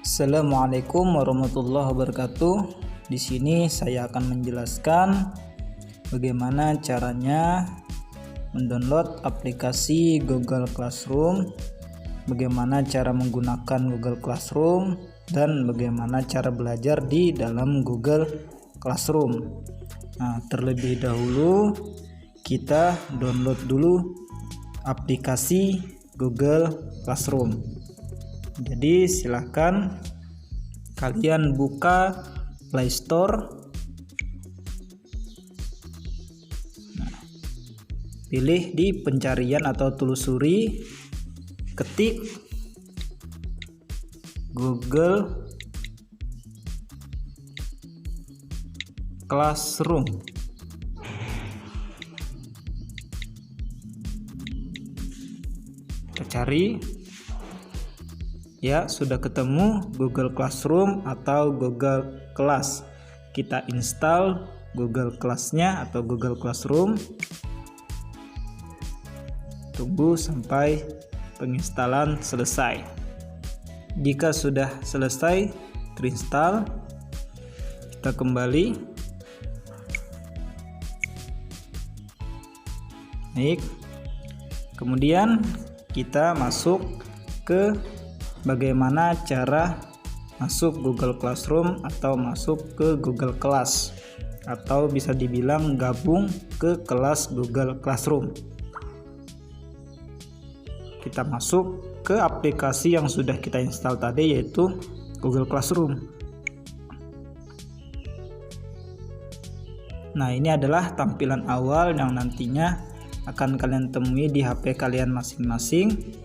Assalamualaikum warahmatullahi wabarakatuh. Di sini saya akan menjelaskan bagaimana caranya mendownload aplikasi Google Classroom, bagaimana cara menggunakan Google Classroom, dan bagaimana cara belajar di dalam Google Classroom. Nah, terlebih dahulu kita download dulu aplikasi Google Classroom. Jadi silahkan kalian buka Play Store. Nah, pilih di pencarian atau telusuri, ketik Google Classroom. Kita cari. Ya, sudah ketemu Google Classroom atau Google Class. Kita install Google Class-nya atau Google Classroom. Tunggu sampai penginstalan selesai. Jika sudah selesai terinstall, kita kembali. Baik. Kemudian kita masuk ke bagaimana cara masuk Google Classroom atau masuk ke Google Class, atau bisa dibilang gabung ke kelas Google Classroom. Kita masuk ke aplikasi yang sudah kita install tadi, yaitu Google Classroom. Nah, ini adalah tampilan awal yang nantinya akan kalian temui di HP kalian masing-masing.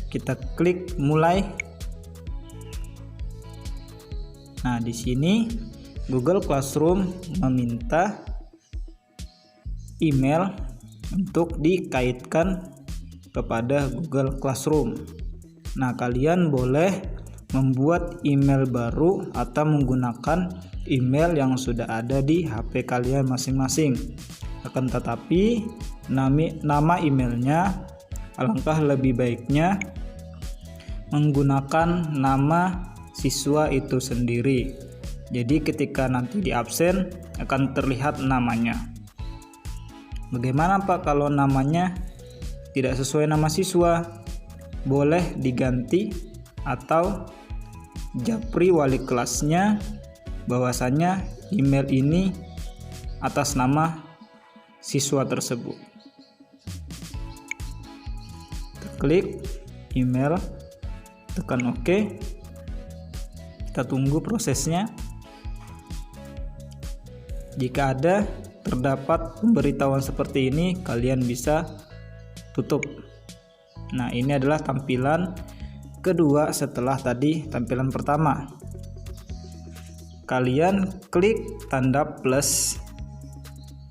Kita klik mulai. Nah, di sini Google Classroom meminta email untuk dikaitkan kepada Google Classroom. Nah, kalian boleh membuat email baru atau menggunakan email yang sudah ada di HP kalian masing-masing. Akan tetapi nama emailnya alangkah lebih baiknya menggunakan nama siswa itu sendiri. Jadi ketika nanti di absen akan terlihat namanya. Bagaimana Pak kalau namanya tidak sesuai nama siswa? Boleh diganti atau japri wali kelasnya bahwasanya email ini atas nama siswa tersebut. Klik email, tekan OK. Kita tunggu prosesnya. Jika terdapat pemberitahuan seperti ini, kalian bisa tutup. Nah, ini adalah tampilan kedua setelah tadi tampilan pertama. Kalian klik tanda plus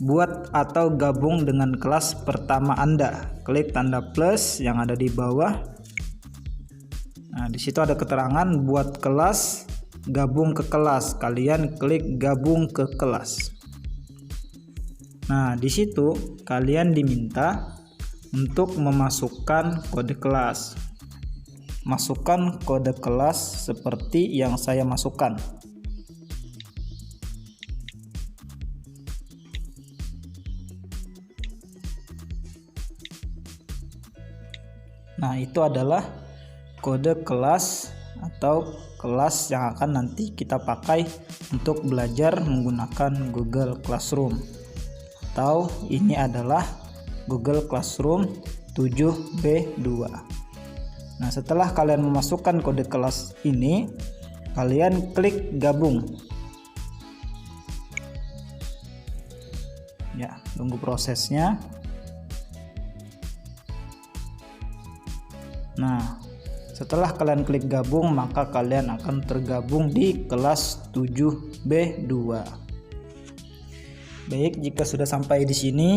buat atau gabung dengan kelas pertama Anda. Klik tanda plus yang ada di bawah. Nah, di situ ada keterangan buat kelas, gabung ke kelas. Kalian klik gabung ke kelas. Nah, di situ kalian diminta untuk memasukkan kode kelas. Masukkan kode kelas seperti yang saya masukkan. Nah, itu adalah kode kelas atau kelas yang akan nanti kita pakai untuk belajar menggunakan Google Classroom. Atau ini adalah Google Classroom 7B2. Nah, setelah kalian memasukkan kode kelas ini, kalian klik gabung. Ya, tunggu prosesnya. Nah, setelah kalian klik gabung, maka kalian akan tergabung di kelas 7B2. Baik, jika sudah sampai di sini,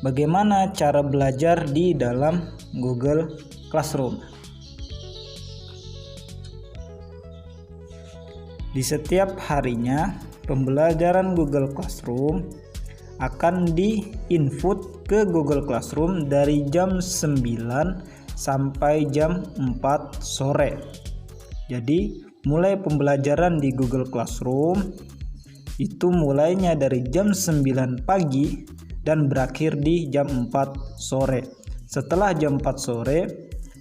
bagaimana cara belajar di dalam Google Classroom? Di setiap harinya, pembelajaran Google Classroom akan di-input ke Google Classroom dari jam 9 sampai jam 4 sore. Jadi mulai pembelajaran di Google Classroom itu mulainya dari jam 9 pagi dan berakhir di jam 4 sore. Setelah jam 4 sore,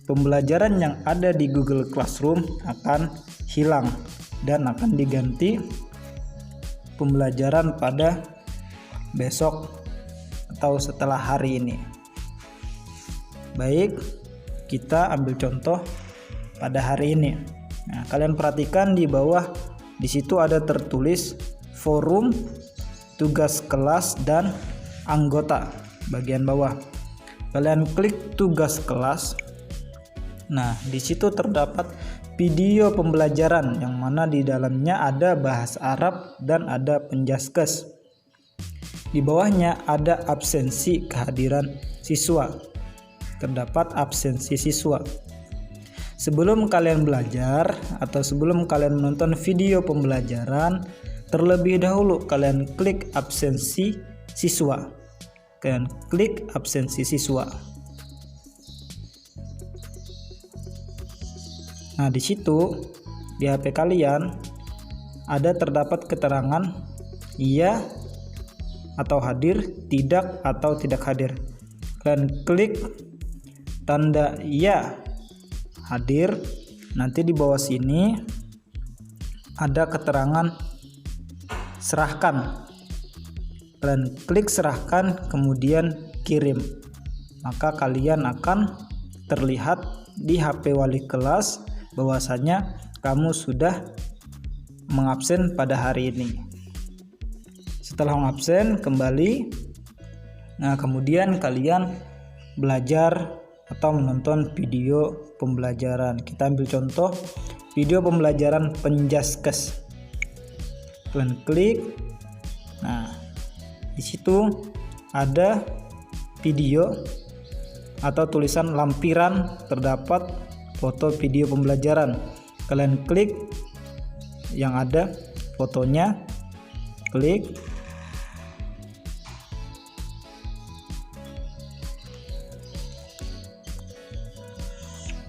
pembelajaran yang ada di Google Classroom akan hilang dan akan diganti pembelajaran pada besok atau setelah hari ini. Baik, kita ambil contoh pada hari ini. Nah, kalian perhatikan di bawah, di situ ada tertulis forum, tugas kelas, dan anggota bagian bawah. Kalian klik tugas kelas. Nah, di situ terdapat video pembelajaran yang mana di dalamnya ada bahasa Arab dan ada penjaskes. Di bawahnya ada absensi kehadiran siswa. Terdapat absensi siswa. Sebelum kalian belajar atau sebelum kalian menonton video pembelajaran, terlebih dahulu kalian klik absensi siswa. Kalian klik absensi siswa. Nah, di situ di HP kalian ada terdapat keterangan iya atau hadir, tidak atau tidak hadir. Kalian klik tanda iya hadir. Nanti di bawah sini ada keterangan serahkan. Kalian klik serahkan, kemudian kirim. Maka kalian akan terlihat di HP wali kelas bahwasanya kamu sudah mengabsen pada hari ini. Setelah mengabsen kembali, nah kemudian kalian belajar atau menonton video pembelajaran. Kita ambil contoh video pembelajaran penjaskes. Kalian klik. Nah, di situ ada video atau tulisan lampiran, terdapat foto video pembelajaran. Kalian klik yang ada fotonya, klik.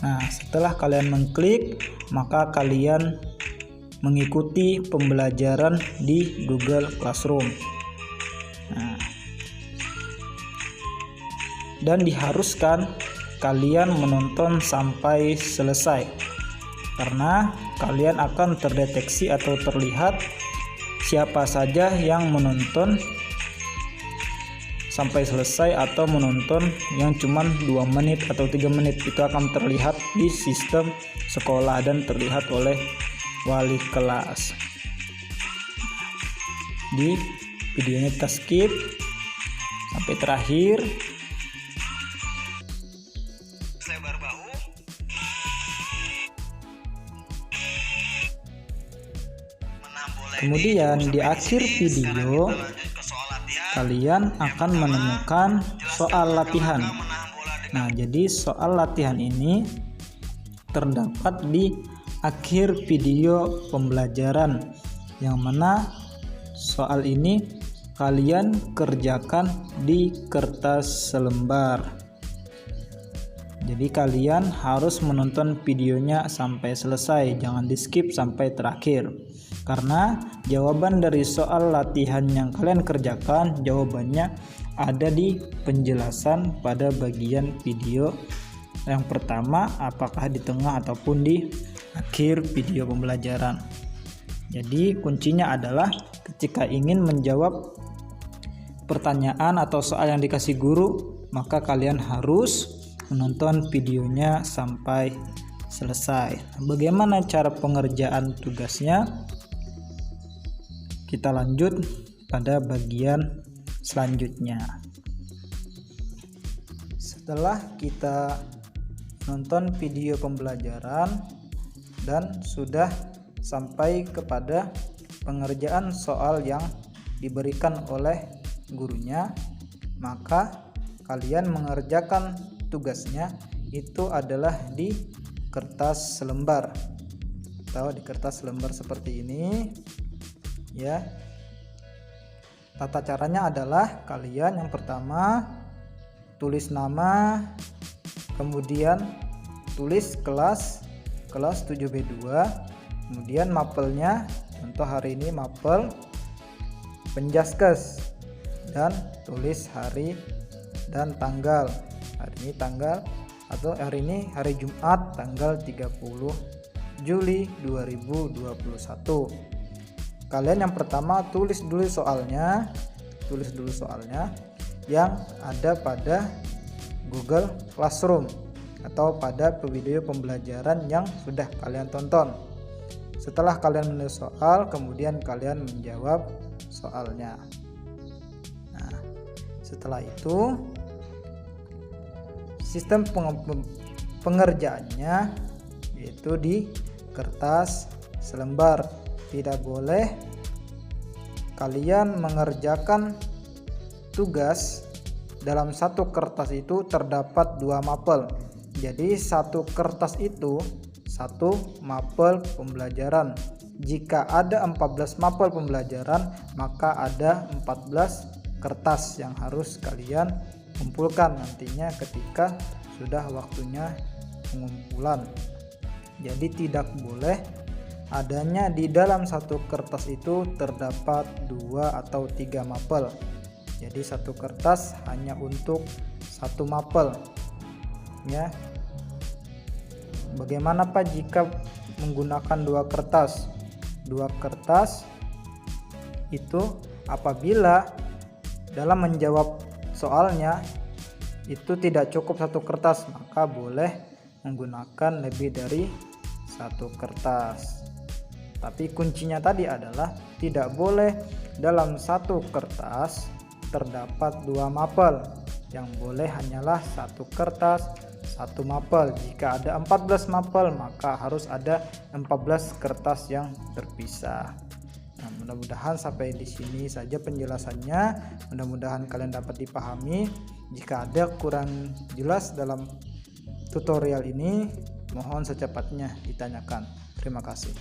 Nah, setelah kalian mengklik, maka kalian mengikuti pembelajaran di Google Classroom. Nah, dan diharuskan kalian menonton sampai selesai, karena kalian akan terdeteksi atau terlihat siapa saja yang menonton sampai selesai atau menonton yang cuman 2 menit atau 3 menit. Itu akan terlihat di sistem sekolah dan terlihat oleh wali kelas. Di videonya kita skip sampai terakhir. Kemudian di akhir video kalian akan menemukan soal latihan. Nah, jadi soal latihan ini terdapat di akhir video pembelajaran, yang mana soal ini kalian kerjakan di kertas selembar. Jadi kalian harus menonton videonya sampai selesai, jangan di skip sampai terakhir. Karena jawaban dari soal latihan yang kalian kerjakan, jawabannya ada di penjelasan pada bagian video yang pertama, apakah di tengah ataupun di akhir video pembelajaran. Jadi kuncinya adalah ketika ingin menjawab pertanyaan atau soal yang dikasih guru, maka kalian harus menonton videonya sampai selesai. Bagaimana cara pengerjaan tugasnya? Kita lanjut pada bagian selanjutnya. Setelah kita nonton video pembelajaran dan sudah sampai kepada pengerjaan soal yang diberikan oleh gurunya, maka kalian mengerjakan tugasnya itu adalah di kertas selembar atau di kertas lembar seperti ini ya. Tata caranya adalah kalian yang pertama tulis nama, kemudian tulis kelas, kelas 7B2. Kemudian mapelnya, contoh hari ini mapel Penjaskes, dan tulis hari dan tanggal. Hari ini tanggal atau hari ini hari Jumat tanggal 30 Juli 2021. Kalian yang pertama tulis dulu soalnya yang ada pada Google Classroom atau pada video pembelajaran yang sudah kalian tonton. Setelah kalian menulis soal, kemudian kalian menjawab soalnya. Nah, setelah itu sistem pengerjaannya yaitu di kertas selembar. Tidak boleh kalian mengerjakan tugas dalam satu kertas itu terdapat 2 mapel. Jadi satu kertas itu satu mapel pembelajaran. Jika ada 14 mapel pembelajaran, maka ada 14 kertas yang harus kalian kumpulkan nantinya ketika sudah waktunya pengumpulan. Jadi tidak boleh adanya di dalam satu kertas itu terdapat 2 atau 3 mapel. Jadi satu kertas hanya untuk satu mapel ya. Bagaimana Pak jika menggunakan 2 kertas? 2 kertas itu apabila dalam menjawab soalnya itu tidak cukup satu kertas, maka boleh menggunakan lebih dari satu kertas. Tapi kuncinya tadi adalah tidak boleh dalam satu kertas terdapat 2 mapel. Yang boleh hanyalah satu kertas, satu mapel. Jika ada 14 mapel, maka harus ada 14 kertas yang terpisah. Nah, mudah-mudahan sampai di sini saja penjelasannya. Mudah-mudahan kalian dapat dipahami. Jika ada kurang jelas dalam tutorial ini, mohon secepatnya ditanyakan. Terima kasih.